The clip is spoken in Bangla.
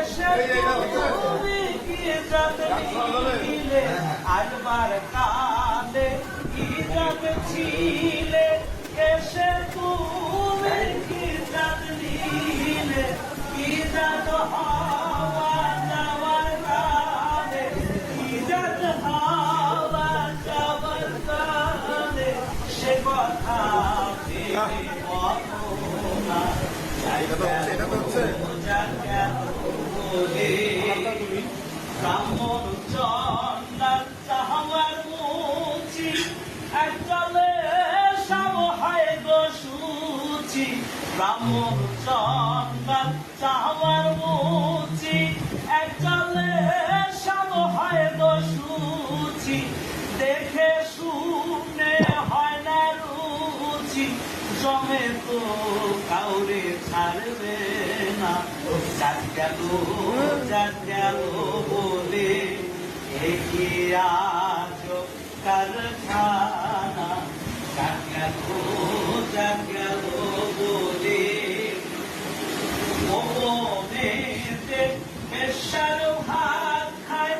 তুমি কি জানলে আজবার কালে কি জানছিলে এসে তুমি কি জানলে কি জানো হওয়া যাওয়ার কালে কি জানো হওয়া যাওয়ার কালে সে কথা ভেবে বলো না ব্রাহ্মণ চন্দার চাহার মুচি একজলে সব হয় গো সুচি ব্রাহ্মণ চন্দার চাহার মুচি একজলে সব হয় গো সুচি দেখে শুনে হয় না রুচি জমে তো কাউরে ছাড়বে না যাক গেল বলে এগি আজ কারখানা যাক গেল বলে মনে বেশার হাত খায়